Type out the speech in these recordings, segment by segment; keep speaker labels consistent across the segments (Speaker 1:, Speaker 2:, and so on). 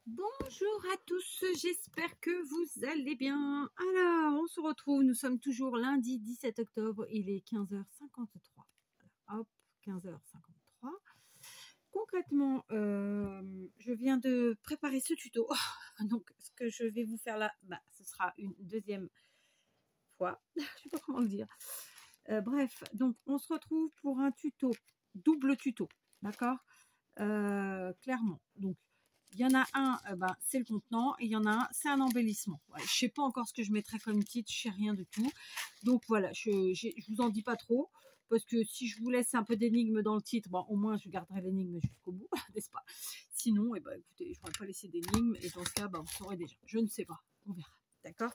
Speaker 1: Bonjour à tous, j'espère que vous allez bien. Alors, on se retrouve, nous sommes toujours lundi 17 octobre, il est 15h53. Hop, 15h53. Concrètement, je viens de préparer ce tuto. Donc, ce que je vais vous faire là, ce sera une deuxième fois. Je ne sais pas comment le dire. Bref, donc on se retrouve pour un tuto, double tuto, d'accord, clairement. Donc, il y en a un, c'est le contenant, et il y en a un, c'est un embellissement. Ouais, je ne sais pas encore ce que je mettrai comme titre, je ne sais rien du tout. Donc voilà, je vous en dis pas trop, parce que si je vous laisse un peu d'énigme dans le titre, au moins je garderai l'énigme jusqu'au bout, n'est-ce pas? Sinon, écoutez, je n'aurais pas laissé d'énigme, et dans ce cas, vous saurez déjà. Je ne sais pas, on verra. D'accord,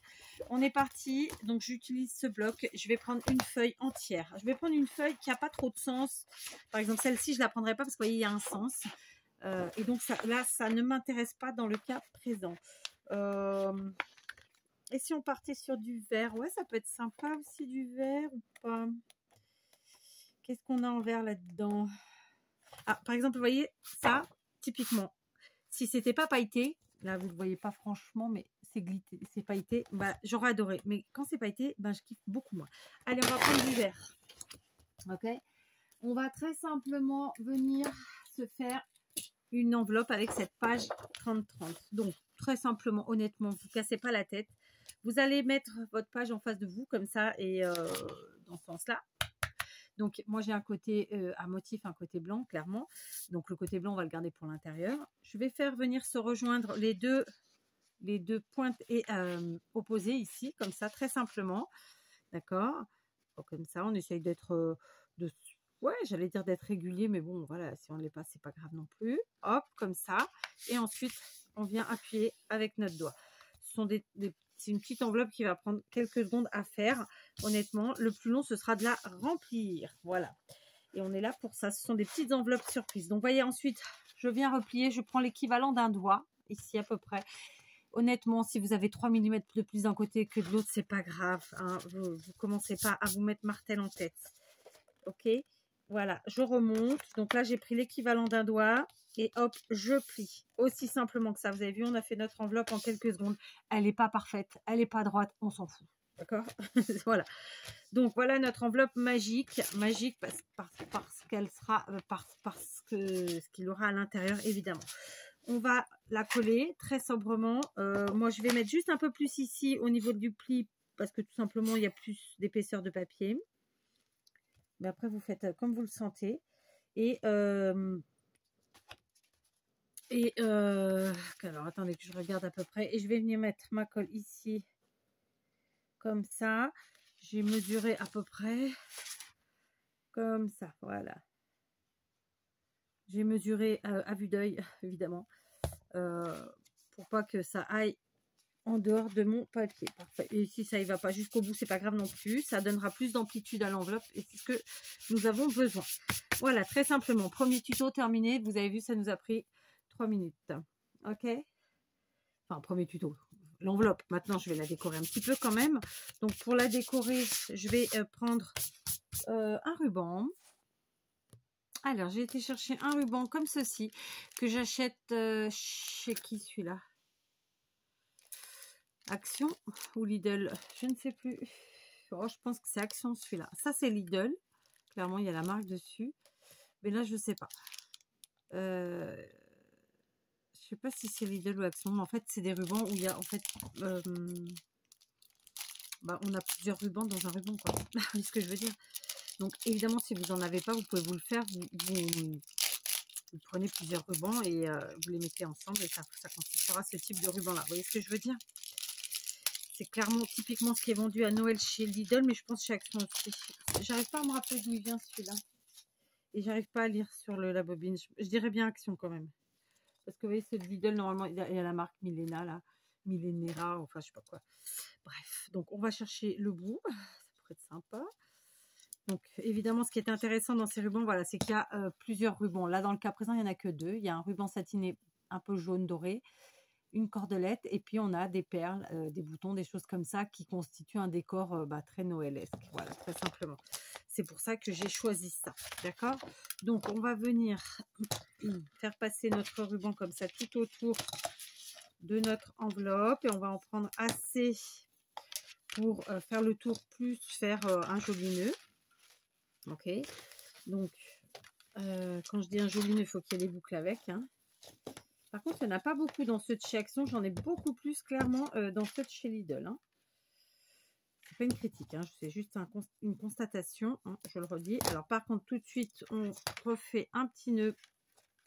Speaker 1: on est parti. Donc j'utilise ce bloc, je vais prendre une feuille entière. Je vais prendre une feuille qui n'a pas trop de sens. Par exemple, celle-ci, je ne la prendrai pas parce que vous voyez, il y a un sens. Et donc là, ça ne m'intéresse pas dans le cas présent. Et si on partait sur du vert? Ouais, ça peut être sympa aussi, du vert ou pas? Qu'est-ce qu'on a en vert là-dedans? Ah, par exemple, vous voyez, ça, typiquement, si c'était pas pailleté, là, vous ne le voyez pas franchement, mais c'est pailleté, j'aurais adoré. Mais quand c'est pailleté, je kiffe beaucoup moins. Allez, on va prendre du vert. Ok, on va très simplement venir se faire une enveloppe avec cette page 30-30. Donc, très simplement, honnêtement, vous ne cassez pas la tête. Vous allez mettre votre page en face de vous, comme ça, et dans ce sens-là. Donc, moi, j'ai un côté à motif, un côté blanc, clairement. Donc, le côté blanc, on va le garder pour l'intérieur. Je vais faire venir se rejoindre les deux pointes opposées ici, comme ça, très simplement. D'accord, comme ça, on essaye d'être ouais, j'allais dire d'être régulier, mais bon, voilà, si on ne l'est pas, c'est pas grave non plus. Hop, comme ça. Et ensuite, on vient appuyer avec notre doigt. C'est une petite enveloppe qui va prendre quelques secondes à faire. Honnêtement, le plus long, ce sera de la remplir. Voilà. Et on est là pour ça. Ce sont des petites enveloppes surprises. Donc, voyez, ensuite, je viens replier. Je prends l'équivalent d'un doigt, ici à peu près. Honnêtement, si vous avez 3 mm de plus d'un côté que de l'autre, c'est pas grave. Hein. Vous ne commencez pas à vous mettre martel en tête. Ok, voilà, je remonte. Donc là, j'ai pris l'équivalent d'un doigt et hop, je plie. Aussi simplement que ça. Vous avez vu, on a fait notre enveloppe en quelques secondes. Elle n'est pas parfaite, elle n'est pas droite, on s'en fout. D'accord. Voilà. Donc voilà notre enveloppe magique. Magique parce qu'elle sera, parce que ce qu'il aura à l'intérieur, évidemment. On va la coller très sobrement. Moi, je vais mettre juste un peu plus ici au niveau du pli parce que tout simplement, il y a plus d'épaisseur de papier. Mais après, vous faites comme vous le sentez. Alors, attendez que je regarde à peu près. Et je vais venir mettre ma colle ici, comme ça. J'ai mesuré à peu près comme ça. Voilà. J'ai mesuré à vue d'œil, évidemment, pour pas que ça aille en dehors de mon papier. Parfait. Et si ça y va pas jusqu'au bout, c'est pas grave non plus. Ça donnera plus d'amplitude à l'enveloppe et c'est ce que nous avons besoin. Voilà, très simplement. Premier tuto terminé. Vous avez vu, ça nous a pris 3 minutes. Ok. Enfin, premier tuto. L'enveloppe, maintenant, je vais la décorer un petit peu quand même. Donc, pour la décorer, je vais prendre un ruban. Alors, j'ai été chercher un ruban comme ceci que j'achète chez qui celui-là? Action ou Lidl, je ne sais plus. Oh, je pense que c'est Action celui-là. Ça, c'est Lidl. Clairement, il y a la marque dessus. Mais là, je ne sais pas. Je sais pas si c'est Lidl ou Action. Mais en fait, c'est des rubans où il y a en fait... on a plusieurs rubans dans un ruban, quoi. C'est ce que je veux dire. Donc, évidemment, si vous n'en avez pas, vous pouvez vous le faire. Vous prenez plusieurs rubans et vous les mettez ensemble et ça constituera ce type de ruban-là. Vous voyez ce que je veux dire? C'est clairement typiquement ce qui est vendu à Noël chez Lidl, mais je pense chez Action aussi. J'arrive pas à me rappeler d'où il vient celui-là. Et j'arrive pas à lire sur la bobine. Je dirais bien Action quand même. Parce que vous voyez, ce Lidl, normalement, il y a la marque Milena, là. Millenera, enfin, je sais pas quoi. Bref, donc on va chercher le bout. Ça pourrait être sympa. Donc, évidemment, ce qui est intéressant dans ces rubans, voilà, c'est qu'il y a plusieurs rubans. Là, dans le cas présent, il n'y en a que 2. Il y a un ruban satiné un peu jaune doré, une cordelette, et puis on a des perles, des boutons, des choses comme ça qui constituent un décor très noëlesque. Voilà, très simplement. C'est pour ça que j'ai choisi ça. D'accord? Donc, on va venir faire passer notre ruban comme ça tout autour de notre enveloppe et on va en prendre assez pour faire le tour, plus faire un joli nœud. Ok, donc quand je dis un joli nœud, il faut qu'il y ait des boucles avec, hein. Par contre, il n'y en a pas beaucoup dans ceux de chez Action, j'en ai beaucoup plus clairement dans ceux de chez Lidl, hein. C'est pas une critique, hein, c'est juste une constatation, hein, je le redis. Alors par contre, tout de suite, on refait un petit nœud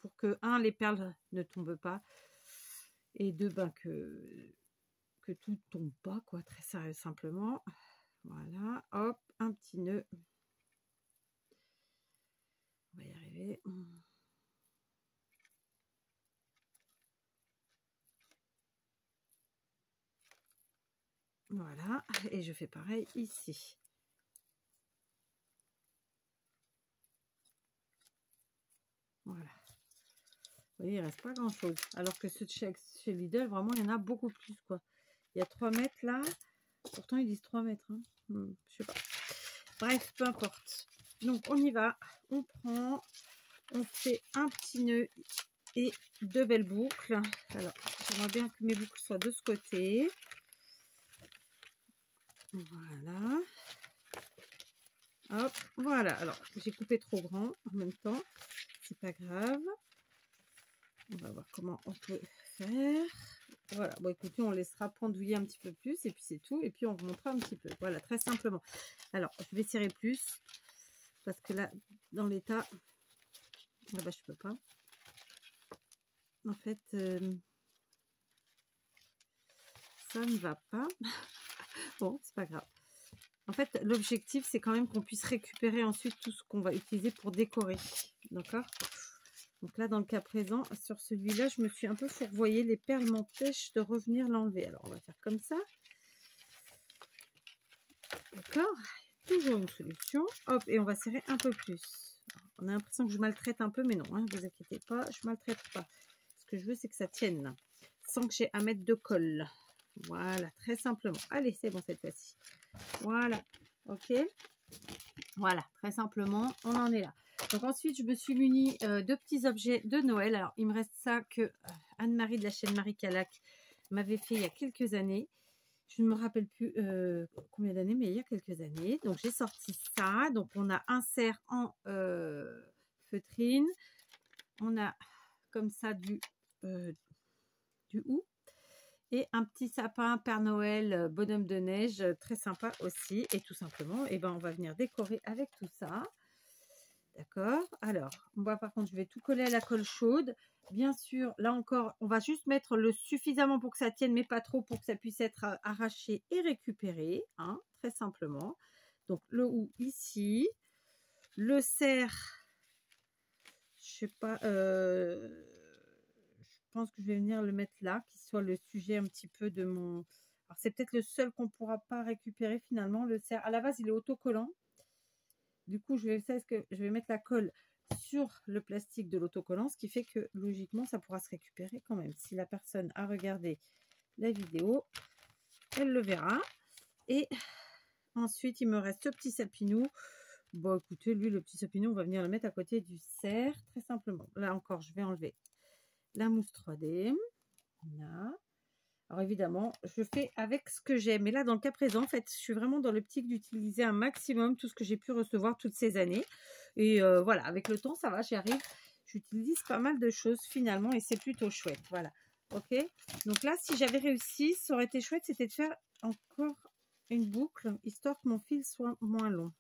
Speaker 1: pour que, un, les perles ne tombent pas, et deux, ben, que tout tombe pas, quoi, très simplement. Voilà, hop, un petit nœud. On va y arriver. Voilà, et je fais pareil ici. Voilà. Vous voyez, il ne reste pas grand chose. Alors que ceux de chez Lidl, vraiment, il y en a beaucoup plus, quoi. Il y a 3 mètres là. Pourtant, ils disent 3 mètres. Hein. Je sais pas. Bref, peu importe. Donc, on y va. On prend. On fait un petit nœud et 2 belles boucles. Alors, j'aimerais bien que mes boucles soient de ce côté. Voilà. Hop, voilà. Alors, j'ai coupé trop grand en même temps. C'est pas grave. On va voir comment on peut faire. Voilà, bon écoutez, on laissera pendouiller un petit peu plus et puis c'est tout. Et puis on remontera un petit peu. Voilà, très simplement. Alors, je vais serrer plus parce que là, dans l'état, là-bas, je peux pas. En fait, ça ne va pas. Bon, c'est pas grave. En fait, l'objectif, c'est quand même qu'on puisse récupérer ensuite tout ce qu'on va utiliser pour décorer. D'accord ? Donc là, dans le cas présent, sur celui-là, je me suis un peu fourvoyée. Les perles m'empêchent de revenir l'enlever. Alors, on va faire comme ça. D'accord ? Toujours une solution. Hop, et on va serrer un peu plus. Alors, on a l'impression que je maltraite un peu, mais non, hein, ne vous inquiétez pas, je ne maltraite pas. Ce que je veux, c'est que ça tienne, sans que j'ai à mettre de colle. Voilà, très simplement. Allez, c'est bon cette fois-ci. Voilà, ok. Voilà, très simplement, on en est là. Donc ensuite, je me suis munie de petits objets de Noël. Alors, il me reste ça que Anne-Marie de la chaîne Marie Calac m'avait fait il y a quelques années. Je ne me rappelle plus combien d'années, mais il y a quelques années. Donc, j'ai sorti ça. Donc, on a un cerf en feutrine. On a comme ça du hou. Et un petit sapin Père Noël, bonhomme de neige, très sympa aussi. Et tout simplement, eh ben, on va venir décorer avec tout ça. D'accord. Alors, moi par contre, je vais tout coller à la colle chaude. Bien sûr, là encore, on va juste mettre le suffisamment pour que ça tienne, mais pas trop pour que ça puisse être arraché et récupéré. Hein, très simplement. Donc, le hou ici. Le cerf, je sais pas, je pense que je vais venir le mettre là, qui soit le sujet un petit peu de mon... Alors, c'est peut-être le seul qu'on ne pourra pas récupérer finalement, le cerf. À la base, il est autocollant. Du coup, je vais mettre la colle sur le plastique de l'autocollant, ce qui fait que logiquement, ça pourra se récupérer quand même. Si la personne a regardé la vidéo, elle le verra. Et ensuite, il me reste ce petit sapinou. Bon, écoutez, lui, le petit sapinou, on va venir le mettre à côté du cerf, très simplement. Là encore, je vais enlever la mousse 3D. Voilà. Alors évidemment, je fais avec ce que j'ai. Mais là, dans le cas présent, en fait, je suis vraiment dans l'optique d'utiliser un maximum tout ce que j'ai pu recevoir toutes ces années. Et voilà, avec le temps, ça va, j'y arrive. J'utilise pas mal de choses finalement et c'est plutôt chouette. Voilà, ok. Donc là, si j'avais réussi, ça aurait été chouette, c'était de faire encore une boucle, histoire que mon fil soit moins long.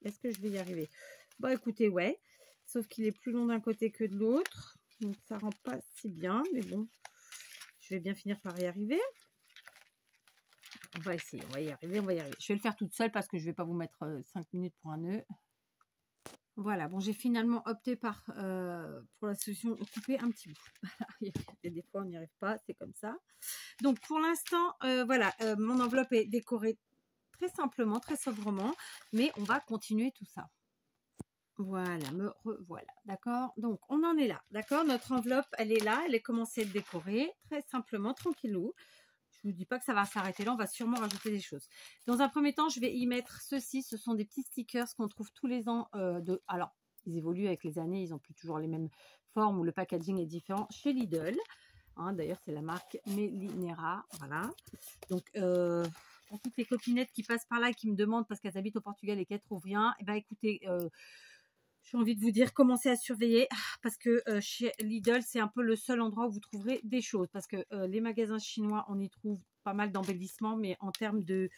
Speaker 1: Est-ce que je vais y arriver? Bon, écoutez, ouais. Sauf qu'il est plus long d'un côté que de l'autre. Donc ça rend pas si bien, mais bon. Je vais bien finir par y arriver. On va essayer, on va y arriver, on va y arriver. Je vais le faire toute seule parce que je ne vais pas vous mettre 5 minutes pour un nœud. Voilà, bon, j'ai finalement opté pour la solution couper un petit bout. Et des fois, on n'y arrive pas, c'est comme ça. Donc, pour l'instant, voilà, mon enveloppe est décorée très simplement, très sobrement, mais on va continuer tout ça. Voilà, me revoilà, d'accord. Donc, on en est là, d'accord. Notre enveloppe, elle est là, elle est commencée à être décorée, très simplement, tranquillou. Je ne vous dis pas que ça va s'arrêter là, on va sûrement rajouter des choses. Dans un premier temps, je vais y mettre ceci. Ce sont des petits stickers qu'on trouve tous les ans. Alors, ils évoluent avec les années, ils n'ont plus toujours les mêmes formes ou le packaging est différent chez Lidl. Hein, d'ailleurs, c'est la marque Melinera. Voilà. Donc, pour toutes les copinettes qui passent par là et qui me demandent parce qu'elles habitent au Portugal et qu'elles trouvent rien, eh ben, écoutez, j'ai envie de vous dire, commencez à surveiller parce que chez Lidl, c'est un peu le seul endroit où vous trouverez des choses. Parce que les magasins chinois, on y trouve pas mal d'embellissements, mais en termes de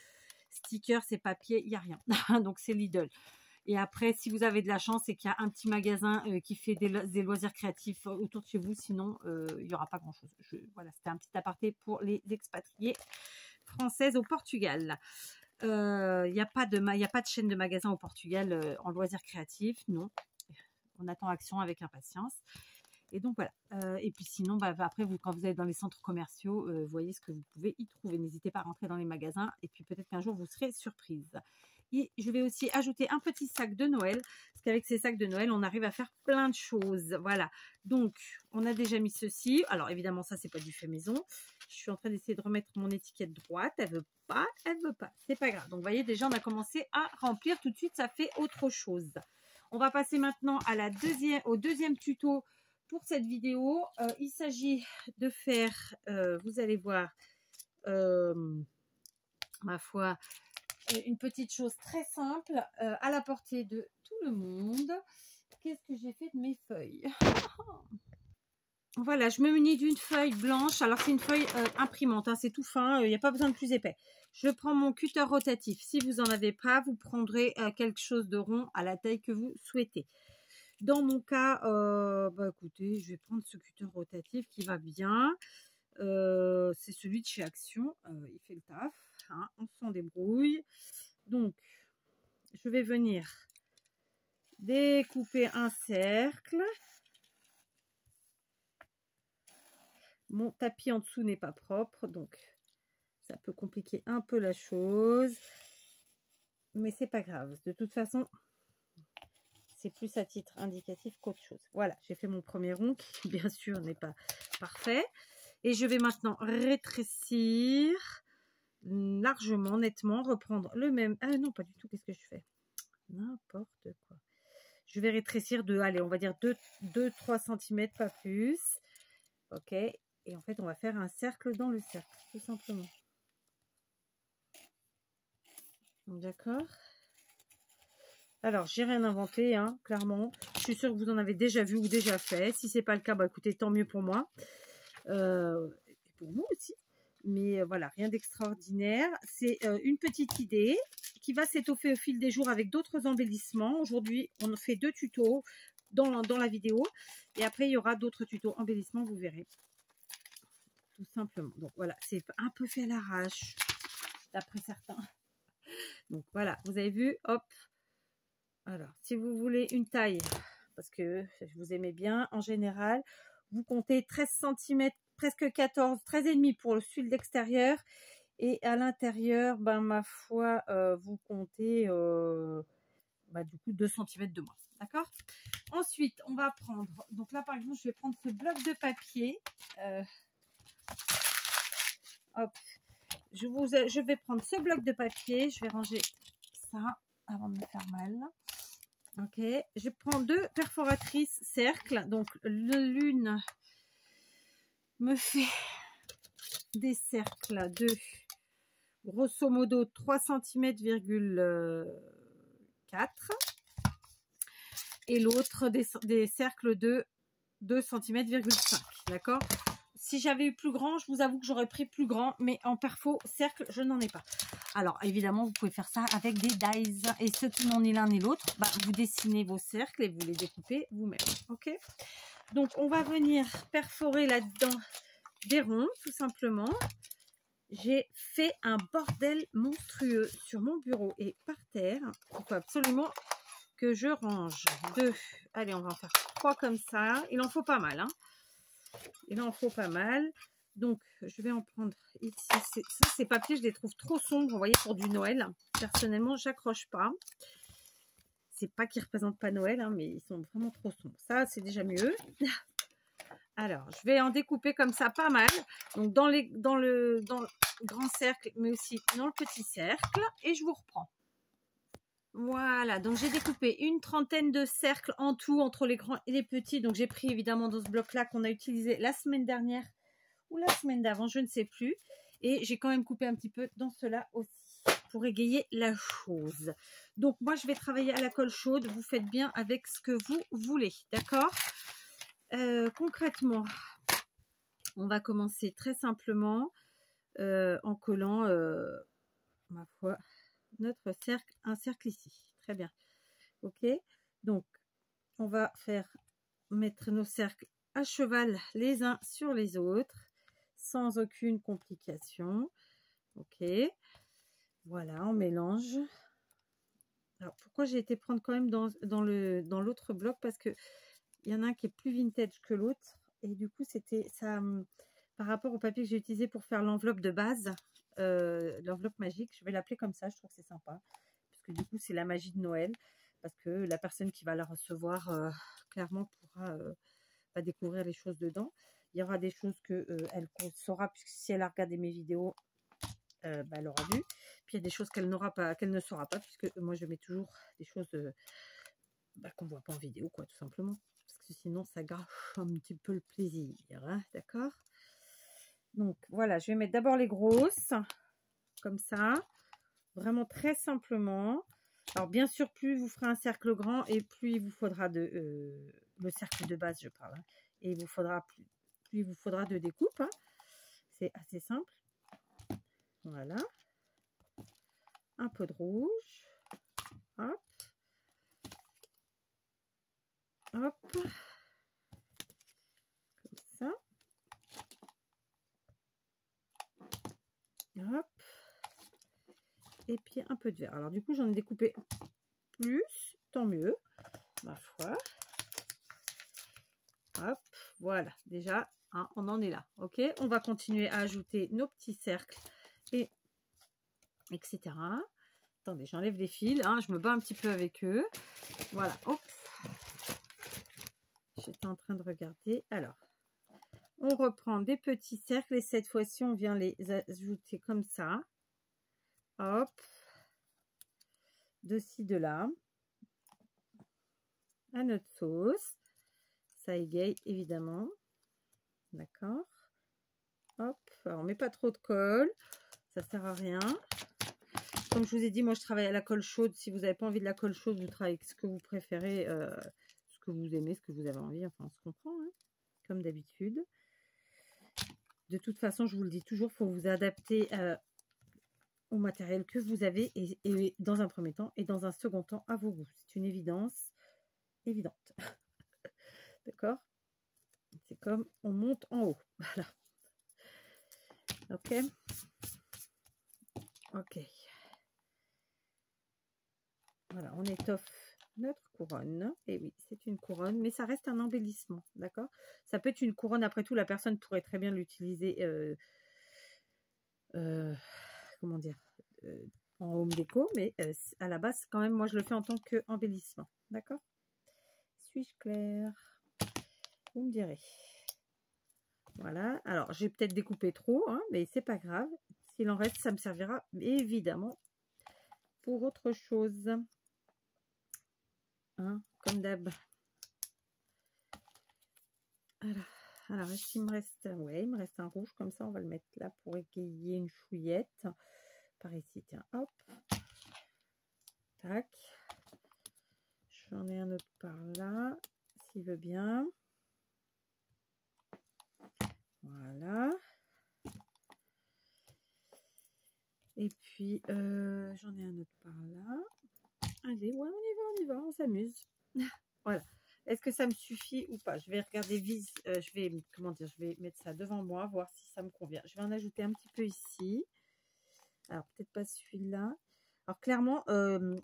Speaker 1: stickers et papiers, il n'y a rien. Donc, c'est Lidl. Et après, si vous avez de la chance, c'est qu'il y a un petit magasin qui fait des loisirs créatifs autour de chez vous. Sinon, il n'y aura pas grand-chose. Voilà, c'était un petit aparté pour les expatriés françaises au Portugal. Il n'y a pas de chaîne de magasins au Portugal en loisirs créatifs. Non, on attend Action avec impatience. Et donc voilà. Et puis sinon, après, quand vous allez dans les centres commerciaux, vous voyez ce que vous pouvez y trouver. N'hésitez pas à rentrer dans les magasins. Et puis peut-être qu'un jour, vous serez surprise. Et je vais aussi ajouter un petit sac de Noël. Parce qu'avec ces sacs de Noël, on arrive à faire plein de choses. Voilà. Donc, on a déjà mis ceci. Alors, évidemment, ça, c'est pas du fait maison. Je suis en train d'essayer de remettre mon étiquette droite. Elle veut pas. Elle veut pas. C'est pas grave. Donc, vous voyez, déjà, on a commencé à remplir. Tout de suite, ça fait autre chose. On va passer maintenant à au deuxième tuto pour cette vidéo. Il s'agit de faire, vous allez voir, ma foi, une petite chose très simple à la portée de tout le monde. Qu'est-ce que j'ai fait de mes feuilles? Voilà, je me munis d'une feuille blanche. Alors, c'est une feuille imprimante, hein, c'est tout fin, il n'y a pas besoin de plus épais. Je prends mon cutter rotatif. Si vous n'en avez pas, vous prendrez quelque chose de rond à la taille que vous souhaitez. Dans mon cas, écoutez, je vais prendre ce cutter rotatif qui va bien. C'est celui de chez Action. Il fait le taf. Hein, on s'en débrouille. Donc, je vais venir découper un cercle. Mon tapis en dessous n'est pas propre, donc ça peut compliquer un peu la chose. Mais c'est pas grave. De toute façon, c'est plus à titre indicatif qu'autre chose. Voilà, j'ai fait mon premier rond qui, bien sûr, n'est pas parfait. Et je vais maintenant rétrécir largement, nettement, reprendre le même... Ah non, pas du tout, qu'est-ce que je fais? N'importe quoi. Je vais rétrécir de, allez, on va dire 2-3 cm, pas plus. Ok. Et en fait, on va faire un cercle dans le cercle, tout simplement. D'accord. Alors, j'ai rien inventé, hein, clairement. Je suis sûre que vous en avez déjà vu ou déjà fait. Si ce n'est pas le cas, bah, écoutez, tant mieux pour moi. Et pour vous aussi. Mais voilà, rien d'extraordinaire. C'est une petite idée qui va s'étoffer au fil des jours avec d'autres embellissements. Aujourd'hui, on fait 2 tutos dans la vidéo. Et après, il y aura d'autres tutos embellissements, vous verrez. Tout simplement. Donc voilà, c'est un peu fait à l'arrache, d'après certains. Donc voilà, vous avez vu, hop. Alors, si vous voulez une taille, parce que je vous aimais bien, en général, vous comptez 13 cm, presque 14, 13,5 pour le fil d'extérieur. Et à l'intérieur, ben, ma foi, vous comptez du coup 2 cm de moins. D'accord? Ensuite, on va prendre, donc là par exemple, je vais prendre ce bloc de papier. Hop. Je vais prendre ce bloc de papier. Je vais ranger ça avant de me faire mal. Ok. Je prends 2 perforatrices cercles. Donc, l'une me fait des cercles de grosso modo 3 cm,4 et l'autre des cercles de 2 cm,5. D'accord? Si j'avais eu plus grand, je vous avoue que j'aurais pris plus grand, mais en perfo cercle, je n'en ai pas. Alors, évidemment, vous pouvez faire ça avec des dies. Et ceux qui n'ont ni l'un ni l'autre, vous dessinez vos cercles et vous les découpez vous-même. Ok? Donc, on va venir perforer là-dedans des ronds, tout simplement. J'ai fait un bordel monstrueux sur mon bureau et par terre. Il faut absolument que je range 2. Allez, on va en faire 3 comme ça. Il en faut pas mal, hein. Il en faut pas mal. Donc, je vais en prendre ici. Ces papiers, je les trouve trop sombres, vous voyez, pour du Noël. Personnellement, j'accroche pas. C'est pas qu'ils représentent pas Noël, hein, mais ils sont vraiment trop sombres. Ça, c'est déjà mieux. Alors, je vais en découper comme ça pas mal. Donc, dans le grand cercle, mais aussi dans le petit cercle. Et je vous reprends. Voilà, donc j'ai découpé une trentaine de cercles en tout entre les grands et les petits. Donc j'ai pris évidemment dans ce bloc-là qu'on a utilisé la semaine dernière ou la semaine d'avant, je ne sais plus. Et j'ai quand même coupé un petit peu dans cela aussi pour égayer la chose. Donc moi je vais travailler à la colle chaude. Vous faites bien avec ce que vous voulez, d'accord? Concrètement, on va commencer très simplement en collant, ma foi, notre cercle, un cercle ici. Très bien. Ok, donc on va mettre nos cercles à cheval les uns sur les autres sans aucune complication. Ok, voilà, on mélange. Alors pourquoi j'ai été prendre quand même dans l'autre bloc, parce que il y en a un qui est plus vintage que l'autre et du coup c'était ça par rapport au papier que j'ai utilisé pour faire l'enveloppe de base, l'enveloppe magique, je vais l'appeler comme ça, je trouve que c'est sympa parce que du coup c'est la magie de Noël, parce que la personne qui va la recevoir clairement pourra va découvrir les choses dedans. Il y aura des choses que elle saura, puisque si elle a regardé mes vidéos, elle aura vu. Puis il y a des choses qu'elle n'aura pas, qu'elle ne saura pas, puisque moi je mets toujours des choses qu'on ne voit pas en vidéo, quoi, tout simplement, parce que sinon ça gâche un petit peu le plaisir, hein, d'accord? Donc voilà, je vais mettre d'abord les grosses comme ça, vraiment très simplement. Alors bien sûr, plus vous ferez un cercle grand et plus il vous faudra le cercle de base, je parle, hein, et il vous faudra plus il vous faudra de découpe, hein. C'est assez simple. Voilà, un peu de rouge, hop, hop, comme ça, hop, et puis un peu de vert. Alors du coup j'en ai découpé plus, tant mieux, ma foi. Hop, voilà, déjà hein, on en est là. Ok, on va continuer à ajouter nos petits cercles et etc. Attendez, j'enlève les fils, hein, je me bats un petit peu avec eux. Voilà, hop, j'étais en train de regarder. Alors on reprend des petits cercles et cette fois-ci on vient les ajouter comme ça, hop, de ci de là, à notre sauce. Ça égaye évidemment, d'accord. Hop, alors on met pas trop de colle, ça sert à rien. Comme je vous ai dit, moi je travaille à la colle chaude. Si vous n'avez pas envie de la colle chaude, vous travaillez avec ce que vous préférez, ce que vous aimez, ce que vous avez envie, enfin on se comprend, hein, comme d'habitude. De toute façon, je vous le dis toujours, il faut vous adapter au matériel que vous avez et dans un premier temps et dans un second temps à vos goûts. C'est une évidence évidente. D'accord? C'est comme on monte en haut. Voilà. Ok. Ok. Voilà, on étoffe notre couronne. Et oui, c'est une couronne, mais ça reste un embellissement. D'accord? Ça peut être une couronne, après tout, la personne pourrait très bien l'utiliser, comment dire, en home déco, mais à la base, quand même, moi, je le fais en tant qu'embellissement. D'accord? Suis-je claire? Vous me direz. Voilà. Alors, j'ai peut-être découpé trop, hein, mais c'est pas grave. S'il en reste, ça me servira évidemment pour autre chose. Hein, comme d'hab. Alors est-ce qu'il me reste... Ouais, il me reste un rouge, comme ça, on va le mettre là pour égayer une chouillette. Par ici, tiens, hop. Tac. J'en ai un autre par là, s'il veut bien. Voilà. Et puis, j'en ai un autre par là. Allez, ouais, on y va, on s'amuse. Voilà. Est-ce que ça me suffit ou pas? Je vais regarder, je vais, comment dire, je vais mettre ça devant moi, voir si ça me convient. Je vais en ajouter un petit peu ici. Alors, peut-être pas celui-là. Alors, clairement,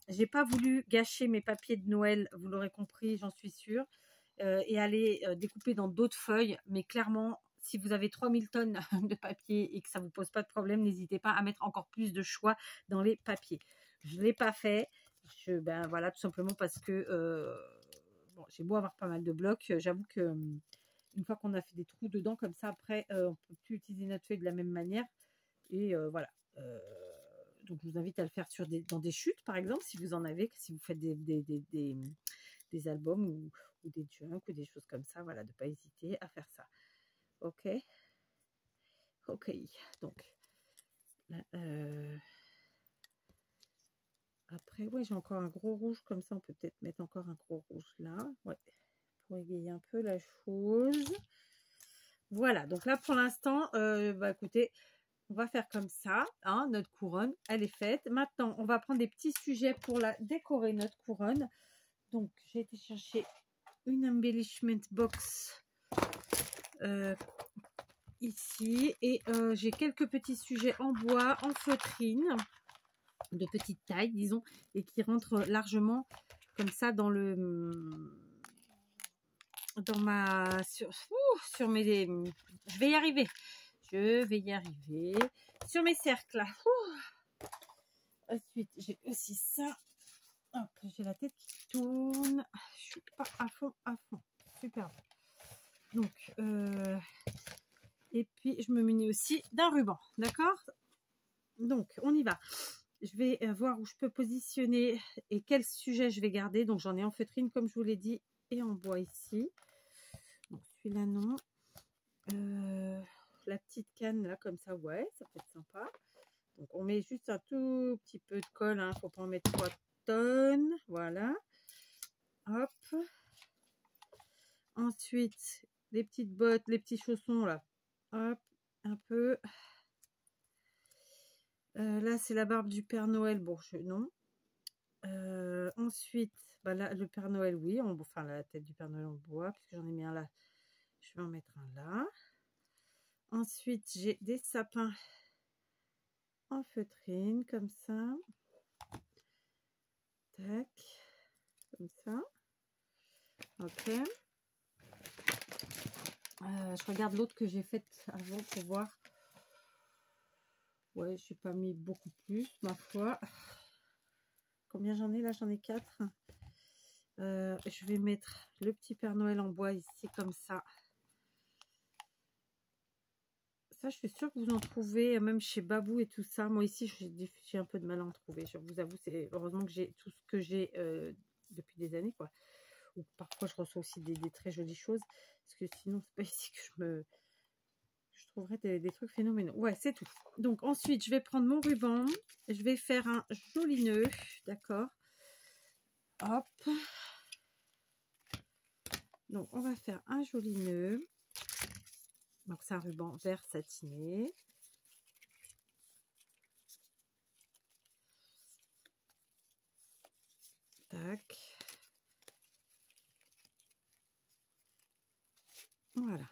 Speaker 1: j'ai pas voulu gâcher mes papiers de Noël, vous l'aurez compris, j'en suis sûre, et aller découper dans d'autres feuilles. Mais clairement, si vous avez 3000 tonnes de papier et que ça vous pose pas de problème, n'hésitez pas à mettre encore plus de choix dans les papiers. Je l'ai pas fait. Ben voilà, tout simplement parce que bon, j'ai beau avoir pas mal de blocs, j'avoue que une fois qu'on a fait des trous dedans comme ça, après, on peut plus utiliser notre feuille de la même manière. Et voilà. Donc, je vous invite à le faire dans des chutes, par exemple, si vous en avez, si vous faites des albums ou des junk ou des choses comme ça. Voilà, de ne pas hésiter à faire ça. Ok. Ok, donc là, après, ouais, j'ai encore un gros rouge comme ça. On peut peut-être mettre encore un gros rouge là, ouais, pour égayer un peu la chose. Voilà, donc là pour l'instant, bah écoutez, on va faire comme ça, hein, notre couronne, elle est faite. Maintenant, on va prendre des petits sujets pour la décorer, notre couronne. Donc, j'ai été chercher une embellishment box ici. Et j'ai quelques petits sujets en bois, en feutrine, de petite taille, disons, et qui rentrent largement comme ça dans sur mes... Je vais y arriver. Je vais y arriver. Sur mes cercles, là. Ensuite, j'ai aussi ça. Hop, j'ai la tête qui tourne. Je suis pas à fond, à fond. Super. Donc, et puis, je me munis aussi d'un ruban. D'accord? Donc, on y va. Je vais voir où je peux positionner et quel sujet je vais garder. Donc, j'en ai en feutrine, comme je vous l'ai dit, et en bois ici. Donc, celui-là, non. La petite canne, là, comme ça, ouais, ça peut être sympa. Donc, on met juste un tout petit peu de colle. Hein, faut pas en mettre 3 tonnes. Voilà. Hop. Ensuite, les petites bottes, les petits chaussons, là. Hop, un peu. Là, c'est la barbe du Père Noël. Bon, non. Ensuite, bah là, le Père Noël, oui. Enfin, la tête du Père Noël en bois, puisque j'en ai mis un là. Je vais en mettre un là. Ensuite, j'ai des sapins en feutrine, comme ça. Tac. Comme ça. Ok. Je regarde l'autre que j'ai faite avant pour voir. Ouais, je n'ai pas mis beaucoup plus, ma foi. Combien j'en ai là? J'en ai 4. Je vais mettre le petit Père Noël en bois ici, comme ça. Ça, je suis sûre que vous en trouvez, même chez Babou et tout ça. Moi, ici, j'ai un peu de mal à en trouver. Je vous avoue, c'est heureusement que j'ai tout ce que j'ai depuis des années, quoi. Ou parfois, je reçois aussi des très jolies choses. Parce que sinon, c'est pas ici que je trouverais des trucs phénoménaux. Ouais, c'est tout. Donc, ensuite, je vais prendre mon ruban. Je vais faire un joli nœud. D'accord. Hop. Donc, on va faire un joli nœud. Donc, c'est un ruban vert satiné. Tac. Voilà.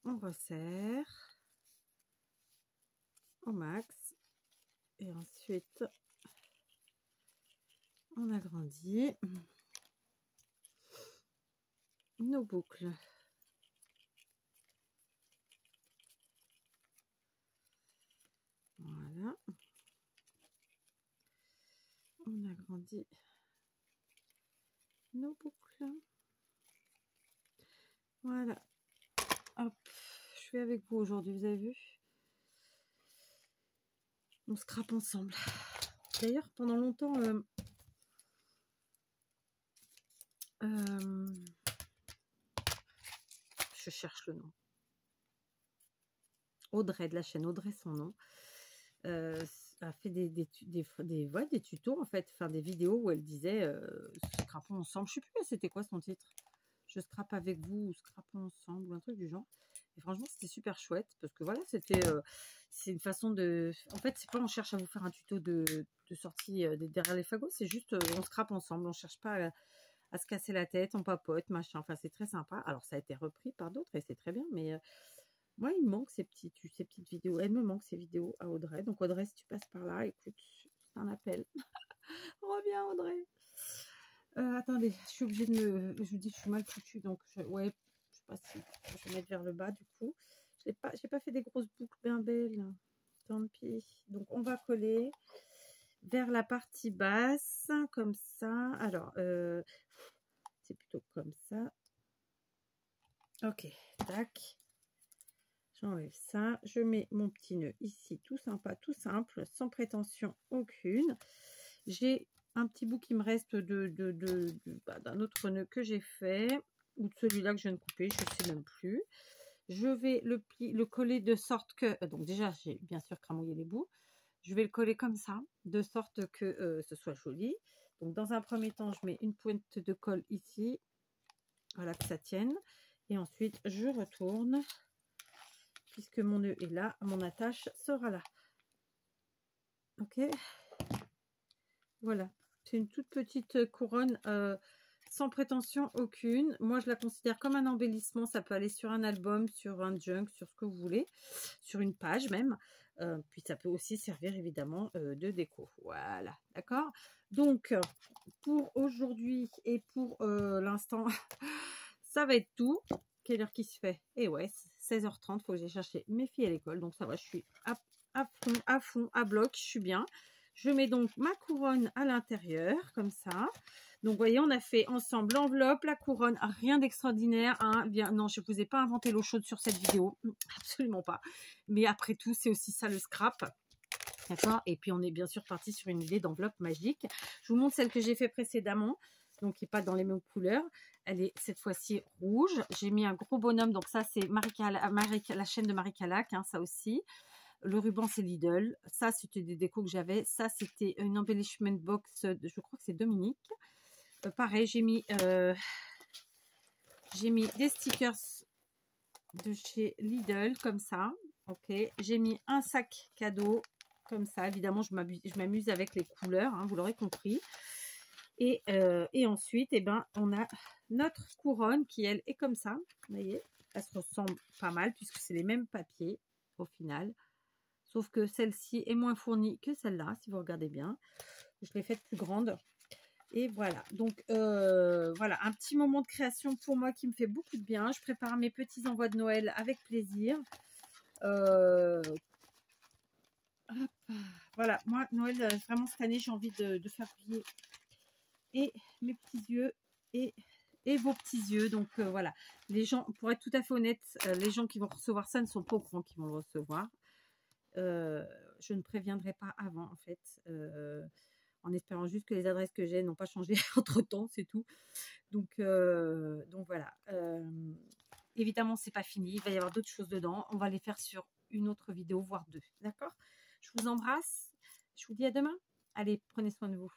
Speaker 1: On resserre au max. Et ensuite, on agrandit nos boucles. Voilà. On agrandit nos boucles. Voilà. Hop. Je suis avec vous aujourd'hui, vous avez vu? On scrape ensemble. D'ailleurs, pendant longtemps, je cherche le nom. Audrey de la chaîne Audrey, son nom, a fait des tutos en fait, enfin des vidéos où elle disait scrapons ensemble. Je sais plus c'était quoi son titre. Je scrape avec vous ou scrapons ensemble ou un truc du genre. Et franchement, c'était super chouette parce que voilà, c'est une façon de. En fait, c'est pas on cherche à vous faire un tuto de sortie derrière les fagots, c'est juste on scrape ensemble, on cherche pas à se casser la tête, on papote, machin. Enfin, c'est très sympa. Alors, ça a été repris par d'autres et c'est très bien, mais moi, il me manque ces petites vidéos. Elle me manque ces vidéos à Audrey. Donc, Audrey, si tu passes par là, écoute, c'est un appel. Reviens, Audrey. Attendez, je suis obligée de me... Je vous dis, je suis mal foutue. Donc, ouais, je sais pas si je vais mettre vers le bas, du coup. J'ai pas fait des grosses boucles bien belles. Tant pis. Donc, on va coller vers la partie basse, comme ça. Alors, c'est plutôt comme ça. Ok, tac. J'enlève ça, je mets mon petit nœud ici, tout sympa, tout simple, sans prétention aucune. J'ai un petit bout qui me reste d'un autre nœud que j'ai fait, ou de celui-là que je viens de couper, je ne sais même plus. Je vais le coller de sorte que, donc déjà j'ai bien sûr cramouillé les bouts. Je vais le coller comme ça, de sorte que ce soit joli. Donc dans un premier temps, je mets une pointe de colle ici, voilà, que ça tienne. Et ensuite, je retourne, puisque mon nœud est là, mon attache sera là. Ok, voilà, c'est une toute petite couronne sans prétention aucune. Moi, je la considère comme un embellissement. Ça peut aller sur un album, sur un junk, sur ce que vous voulez, sur une page même. Puis ça peut aussi servir évidemment de déco. Voilà, d'accord. Donc, pour aujourd'hui et pour l'instant, ça va être tout. Quelle heure qui se fait? Et ouais, 16h30, il faut que j'aille chercher mes filles à l'école. Donc ça va, je suis à fond, à bloc, je suis bien. Je mets donc ma couronne à l'intérieur, comme ça. Donc, vous voyez, on a fait ensemble l'enveloppe, la couronne, rien d'extraordinaire. Hein. Bien, non, je ne vous ai pas inventé l'eau chaude sur cette vidéo. Absolument pas. Mais après tout, c'est aussi ça le scrap. D'accord. Et puis, on est bien sûr parti sur une idée d'enveloppe magique. Je vous montre celle que j'ai fait précédemment. Donc, qui n'est pas dans les mêmes couleurs. Elle est cette fois-ci rouge. J'ai mis un gros bonhomme. Donc, ça, c'est la chaîne de Marie Calac. Hein, ça aussi. Le ruban, c'est Lidl. Ça, c'était des décos que j'avais. Ça, c'était une embellishment box. Je crois que c'est Dominique. Pareil, j'ai mis des stickers de chez Lidl, comme ça. Ok. J'ai mis un sac cadeau, comme ça. Évidemment, je m'amuse avec les couleurs, hein, vous l'aurez compris. Et ensuite, eh ben, on a notre couronne qui, elle, est comme ça. Vous voyez, elle se ressemble pas mal puisque c'est les mêmes papiers au final. Sauf que celle-ci est moins fournie que celle-là, si vous regardez bien. Je l'ai faite plus grande. Et voilà. Donc, voilà, un petit moment de création pour moi qui me fait beaucoup de bien. Je prépare mes petits envois de Noël avec plaisir. Voilà, moi, Noël, vraiment, cette année, j'ai envie de faire briller et mes petits yeux et vos petits yeux. Donc, voilà. Les gens, pour être tout à fait honnête, les gens qui vont recevoir ça ne sont pas au courant qu'ils vont le recevoir. Je ne préviendrai pas avant, en fait, en espérant juste que les adresses que j'ai n'ont pas changé entre temps, c'est tout. Donc voilà. Évidemment, c'est pas fini, il va y avoir d'autres choses dedans. On va les faire sur une autre vidéo, voire deux. D'accord? Je vous embrasse, je vous dis à demain. Allez, prenez soin de vous.